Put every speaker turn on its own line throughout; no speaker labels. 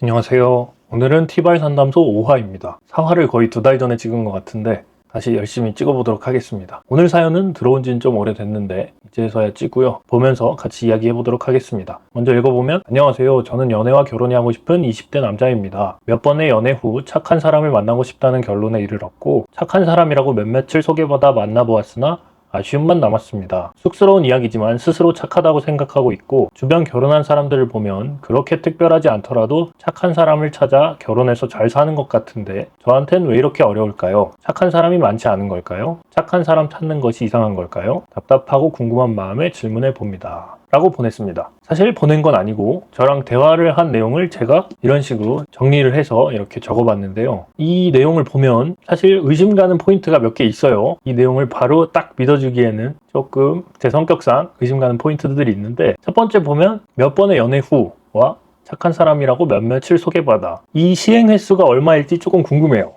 안녕하세요. 오늘은 티발 상담소 5화입니다. 4화를 거의 2달 전에 찍은 것 같은데 다시 열심히 찍어보도록 하겠습니다. 오늘 사연은 들어온 지는 좀 오래됐는데 이제서야 찍고요. 보면서 같이 이야기해보도록 하겠습니다. 먼저 읽어보면 안녕하세요. 저는 연애와 결혼이 하고 싶은 20대 남자입니다. 몇 번의 연애 후 착한 사람을 만나고 싶다는 결론에 이르렀고 착한 사람이라고 몇몇을 소개받아 만나보았으나 아쉬움만 남았습니다. 쑥스러운 이야기지만 스스로 착하다고 생각하고 있고 주변 결혼한 사람들을 보면 그렇게 특별하지 않더라도 착한 사람을 찾아 결혼해서 잘 사는 것 같은데 저한텐 왜 이렇게 어려울까요? 착한 사람이 많지 않은 걸까요? 착한 사람 찾는 것이 이상한 걸까요? 답답하고 궁금한 마음에 질문해 봅니다. 라고 보냈습니다. 사실 보낸 건 아니고 저랑 대화를 한 내용을 제가 이런 식으로 정리를 해서 이렇게 적어봤는데요. 이 내용을 보면 사실 의심 가는 포인트가 몇 개 있어요. 이 내용을 바로 딱 믿어주기에는 조금 제 성격상 의심 가는 포인트들이 있는데 첫 번째 보면 몇 번의 연애 후와 착한 사람이라고 몇몇을 소개받아. 이 시행 횟수가 얼마일지 조금 궁금해요.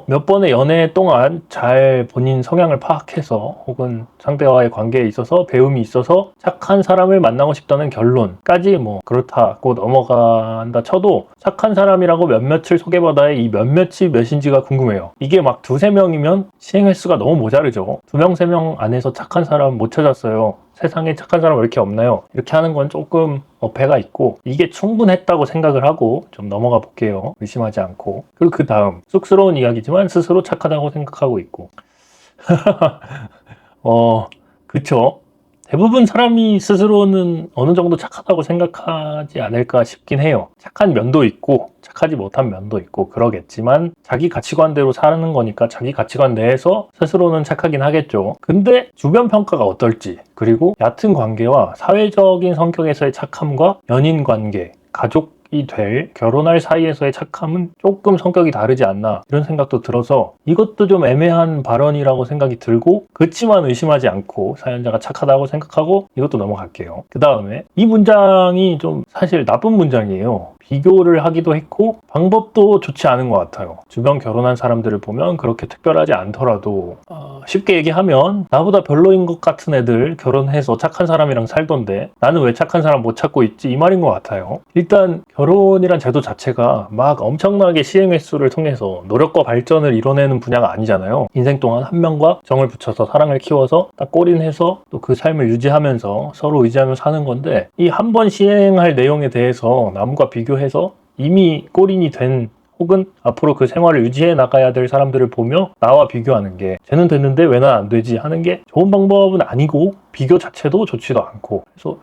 몇 번의 연애 동안 잘 본인 성향을 파악해서 혹은 상대와의 관계에 있어서 배움이 있어서 착한 사람을 만나고 싶다는 결론까지 그렇다고 넘어간다 쳐도 착한 사람이라고 몇몇을 소개받아야 이 몇몇이 몇인지가 궁금해요. 이게 막 2-3명이면 시행 횟수가 너무 모자르죠. 2명, 3명 안에서 착한 사람 못 찾았어요. 세상에 착한 사람 왜 이렇게 없나요? 이렇게 하는 건 조금 어폐가 있고 이게 충분했다고 생각을 하고 좀 넘어가 볼게요. 의심하지 않고. 그리고 그 다음 쑥스러운 이야기지만 스스로 착하다고 생각하고 있고 그쵸. 대부분 사람이 스스로는 어느 정도 착하다고 생각하지 않을까 싶긴 해요. 착한 면도 있고 착하지 못한 면도 있고 그러겠지만 자기 가치관대로 사는 거니까 자기 가치관 내에서 스스로는 착하긴 하겠죠. 근데 주변 평가가 어떨지 그리고 얕은 관계와 사회적인 성격에서의 착함과 연인 관계, 가족이 될 결혼할 사이에서의 착함은 조금 성격이 다르지 않나 이런 생각도 들어서 이것도 좀 애매한 발언이라고 생각이 들고 그렇지만 의심하지 않고 사연자가 착하다고 생각하고 이것도 넘어갈게요. 그 다음에 이 문장이 좀 사실 나쁜 문장이에요. 비교를 하기도 했고 방법도 좋지 않은 것 같아요. 주변 결혼한 사람들을 보면 그렇게 특별하지 않더라도 쉽게 얘기하면 나보다 별로인 것 같은 애들 결혼해서 착한 사람이랑 살던데 나는 왜 착한 사람 못 찾고 있지? 이 말인 것 같아요. 일단 결혼이란 제도 자체가 막 엄청나게 시행 횟수를 통해서 노력과 발전을 이뤄내는 분야가 아니잖아요. 인생 동안 한 명과 정을 붙여서 사랑을 키워서 딱 골인해서 또 그 삶을 유지하면서 서로 의지하며 사는 건데 이 한 번 시행할 내용에 대해서 남과 비교해서 이미 골인이 된 혹은 앞으로 그 생활을 유지해 나가야 될 사람들을 보며 나와 비교하는 게 쟤는 됐는데 왜 난 안 되지 하는 게 좋은 방법은 아니고 비교 자체도 좋지도 않고 그래서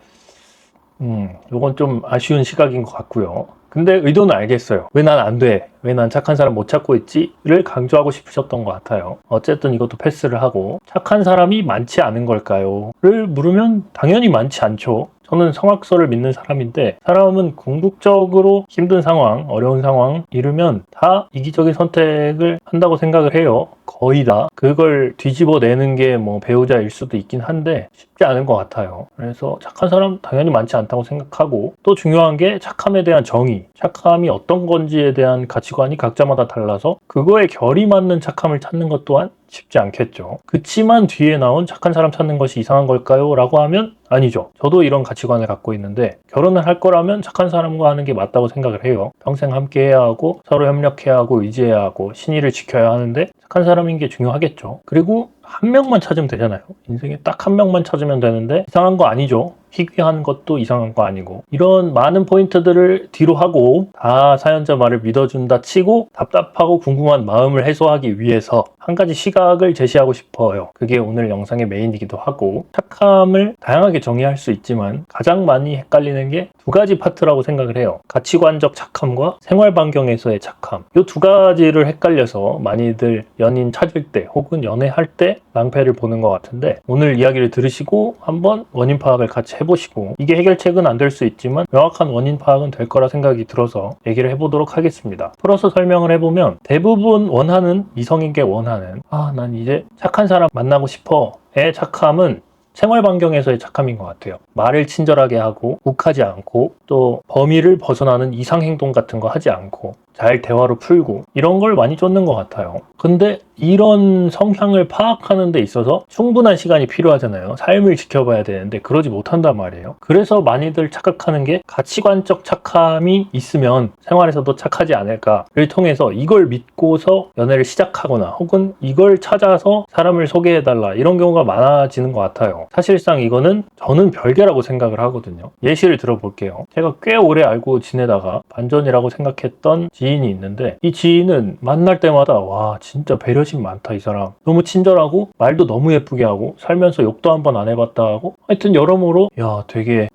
이건 좀 아쉬운 시각인 것 같고요. 근데 의도는 알겠어요. 왜 난 안 돼? 왜 난 착한 사람 못 찾고 있지? 를 강조하고 싶으셨던 것 같아요. 어쨌든 이것도 패스를 하고 착한 사람이 많지 않은 걸까요? 를 물으면 당연히 많지 않죠. 저는 성악설을 믿는 사람인데 사람은 궁극적으로 힘든 상황, 어려운 상황 이르면 다 이기적인 선택을 한다고 생각을 해요. 거의 다. 그걸 뒤집어내는 게 배우자일 수도 있긴 한데 쉽지 않은 것 같아요. 그래서 착한 사람 당연히 많지 않다고 생각하고 또 중요한 게 착함에 대한 정의, 착함이 어떤 건지에 대한 가치관이 각자마다 달라서 그거에 결이 맞는 착함을 찾는 것 또한 쉽지 않겠죠. 그치만 뒤에 나온 착한 사람 찾는 것이 이상한 걸까요? 라고 하면 아니죠. 저도 이런 가치관을 갖고 있는데 결혼을 할 거라면 착한 사람과 하는 게 맞다고 생각을 해요. 평생 함께 해야 하고 서로 협력해야 하고 의지해야 하고 신의를 지켜야 하는데 착한 사람인 게 중요하겠죠. 그리고 한 명만 찾으면 되잖아요. 인생에 딱 한 명만 찾으면 되는데 이상한 거 아니죠. 희귀한 것도 이상한 거 아니고 이런 많은 포인트들을 뒤로 하고 다 사연자 말을 믿어준다 치고 답답하고 궁금한 마음을 해소하기 위해서 한 가지 시각을 제시하고 싶어요. 그게 오늘 영상의 메인이기도 하고 착함을 다양하게 정의할 수 있지만 가장 많이 헷갈리는 게 두 가지 파트라고 생각을 해요. 가치관적 착함과 생활 반경에서의 착함. 이 두 가지를 헷갈려서 많이들 연인 찾을 때 혹은 연애할 때 낭패를 보는 것 같은데 오늘 이야기를 들으시고 한번 원인 파악을 같이 해보시고 이게 해결책은 안 될 수 있지만 명확한 원인 파악은 될 거라 생각이 들어서 얘기를 해보도록 하겠습니다. 풀어서 설명을 해보면 대부분 원하는 이성에게 원하는 난 이제 착한 사람 만나고 싶어의 착함은 생활 반경에서의 착함인 것 같아요. 말을 친절하게 하고 욱하지 않고 또 범위를 벗어나는 이상 행동 같은 거 하지 않고 잘 대화로 풀고 이런 걸 많이 쫓는 것 같아요. 근데 이런 성향을 파악하는 데 있어서 충분한 시간이 필요하잖아요. 삶을 지켜봐야 되는데 그러지 못한단 말이에요. 그래서 많이들 착각하는 게 가치관적 착함이 있으면 생활에서도 착하지 않을까를 통해서 이걸 믿고서 연애를 시작하거나 혹은 이걸 찾아서 사람을 소개해달라 이런 경우가 많아지는 것 같아요. 사실상 이거는 저는 별개라고 생각을 하거든요. 예시를 들어볼게요. 제가 꽤 오래 알고 지내다가 반전이라고 생각했던 지인이 있는데 이 지인은 만날 때마다 와 진짜 배려심 많다 이 사람. 너무 친절하고 말도 너무 예쁘게 하고 살면서 욕도 한 번 안 해봤다 하고 하여튼 여러모로 야 되게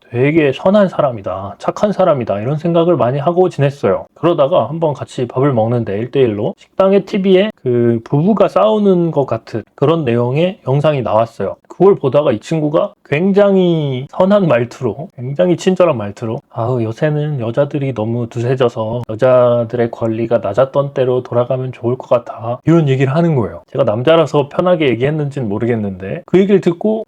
선한 사람이다. 착한 사람이다. 이런 생각을 많이 하고 지냈어요. 그러다가 한번 같이 밥을 먹는데 1대1로 식당의 TV에 그 부부가 싸우는 것 같은 그런 내용의 영상이 나왔어요. 그걸 보다가 이 친구가 굉장히 선한 말투로 굉장히 친절한 말투로 요새는 여자들이 너무 두세져서 여자들의 권리가 낮았던 때로 돌아가면 좋을 것 같아 이런 얘기를 하는 거예요. 제가 남자라서 편하게 얘기했는지는 모르겠는데 그 얘기를 듣고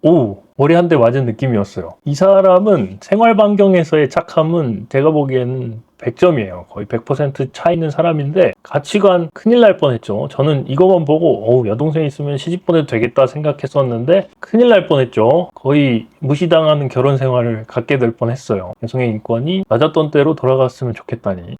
머리 한 대 맞은 느낌이었어요. 이 사람은 생활 반경에서의 착함은 제가 보기에는 100점이에요. 거의 100% 차 있는 사람인데 가치관 큰일 날 뻔했죠. 저는 이거만 보고 여동생 있으면 시집 보내도 되겠다 생각했었는데 큰일 날 뻔했죠. 거의 무시당하는 결혼 생활을 갖게 될 뻔했어요. 여성의 인권이 낮았던 때로 돌아갔으면 좋겠다니.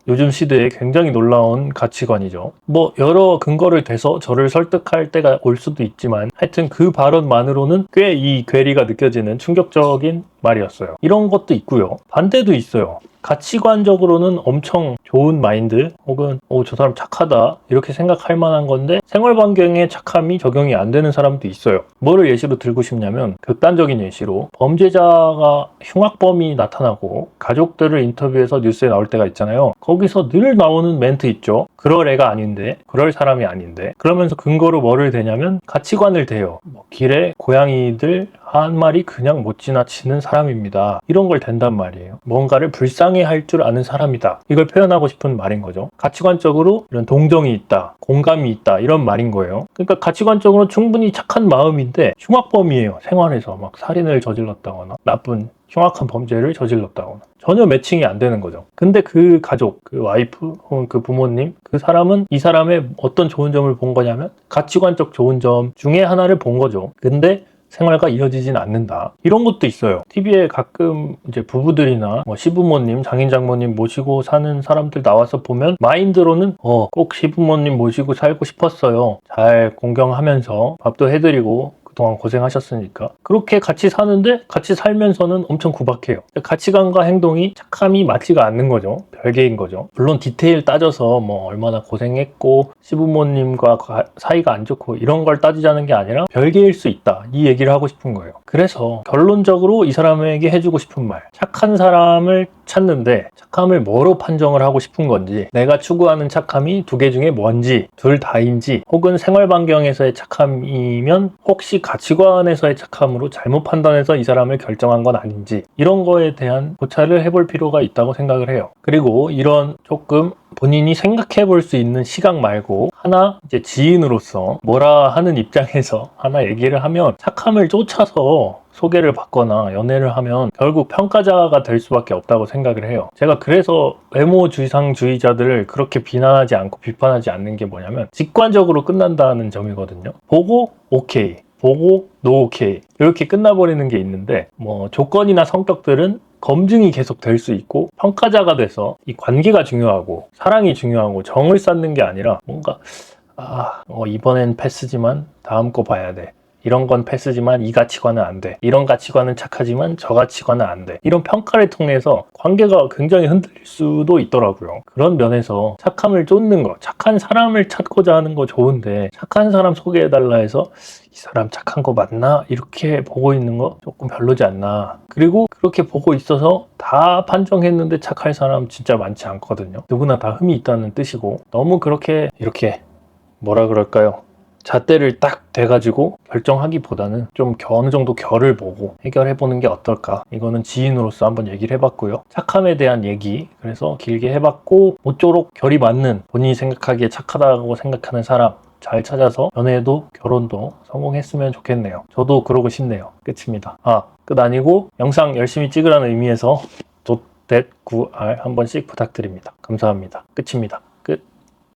요즘 시대에 굉장히 놀라운 가치관이죠. 여러 근거를 대서 저를 설득할 때가 올 수도 있지만 하여튼 그 발언만으로는 꽤 이 괴리가 느껴지는 충격적인 말이었어요. 이런 것도 있고요. 반대도 있어요. 가치관적으로는 엄청 좋은 마인드 혹은 저 사람 착하다 이렇게 생각할 만한 건데 생활 반경에 착함이 적용이 안 되는 사람도 있어요. 뭐를 예시로 들고 싶냐면 극단적인 예시로 범죄자가 흉악범이 나타나고 가족들을 인터뷰해서 뉴스에 나올 때가 있잖아요. 거기서 늘 나오는 멘트 있죠. 그럴 애가 아닌데 그럴 사람이 아닌데 그러면서 근거로 뭐를 대냐면 가치관을 대요. 길에 고양이들 한 마리 그냥 못 지나치는 사람입니다. 이런 걸 댄단 말이에요. 뭔가를 불쌍해할 줄 아는 사람이다. 이걸 표현하고 싶은 말인 거죠. 가치관적으로 이런 동정이 있다, 공감이 있다 이런 말인 거예요. 그러니까 가치관적으로 충분히 착한 마음인데 흉악범이에요. 생활에서 막 살인을 저질렀다거나 나쁜 흉악한 범죄를 저질렀다거나 전혀 매칭이 안 되는 거죠. 근데 그 가족, 그 와이프 혹은 그 부모님, 그 사람은 이 사람의 어떤 좋은 점을 본 거냐면 가치관적 좋은 점 중에 하나를 본 거죠. 근데 생활과 이어지진 않는다. 이런 것도 있어요. TV에 가끔 이제 부부들이나 시부모님, 장인 장모님 모시고 사는 사람들 나와서 보면 마인드로는 꼭 시부모님 모시고 살고 싶었어요. 잘 공경하면서 밥도 해드리고 그동안 고생하셨으니까 그렇게 같이 사는데 같이 살면서는 엄청 구박해요. 가치관과 행동이 착함이 맞지가 않는 거죠. 별개인 거죠. 물론 디테일 따져서 얼마나 고생했고 시부모님과 사이가 안 좋고 이런 걸 따지자는 게 아니라 별개일 수 있다 이 얘기를 하고 싶은 거예요. 그래서 결론적으로 이 사람에게 해주고 싶은 말, 착한 사람을 찾는데 착함을 뭐로 판정을 하고 싶은 건지, 내가 추구하는 착함이 두 개 중에 뭔지, 둘 다인지, 혹은 생활 반경에서의 착함이면 혹시 가치관에서의 착함으로 잘못 판단해서 이 사람을 결정한 건 아닌지, 이런 거에 대한 고찰을 해볼 필요가 있다고 생각을 해요. 그리고 이런 조금 본인이 생각해 볼 수 있는 시각 말고 하나 이제 지인으로서 뭐라 하는 입장에서 하나 얘기를 하면 착함을 쫓아서 소개를 받거나 연애를 하면 결국 평가자가 될 수밖에 없다고 생각을 해요. 제가 그래서 외모주의상주의자들을 그렇게 비난하지 않고 비판하지 않는 게 뭐냐면 직관적으로 끝난다는 점이거든요. 보고 오케이, 보고 노 오케이 이렇게 끝나버리는 게 있는데 조건이나 성격들은 검증이 계속 될 수 있고 평가자가 돼서 이 관계가 중요하고 사랑이 중요하고 정을 쌓는 게 아니라 뭔가 이번엔 패스지만 다음 거 봐야 돼. 이런 건 패스지만 이 가치관은 안 돼. 이런 가치관은 착하지만 저 가치관은 안 돼. 이런 평가를 통해서 관계가 굉장히 흔들릴 수도 있더라고요. 그런 면에서 착함을 쫓는 거, 착한 사람을 찾고자 하는 거 좋은데 착한 사람 소개해달라 해서 이 사람 착한 거 맞나? 이렇게 보고 있는 거 조금 별로지 않나. 그리고 그렇게 보고 있어서 다 판정했는데 착할 사람 진짜 많지 않거든요. 누구나 다 흠이 있다는 뜻이고 너무 그렇게 이렇게 뭐라 그럴까요? 잣대를 딱 대가지고 결정하기보다는 좀 어느 정도 결을 보고 해결해보는 게 어떨까. 이거는 지인으로서 한번 얘기를 해봤고요. 착함에 대한 얘기 그래서 길게 해봤고 모쪼록 결이 맞는 본인이 생각하기에 착하다고 생각하는 사람 잘 찾아서 연애도 결혼도 성공했으면 좋겠네요. 저도 그러고 싶네요. 끝입니다. 끝 아니고 영상 열심히 찍으라는 의미에서 조.9R 한 번씩 부탁드립니다. 감사합니다. 끝입니다.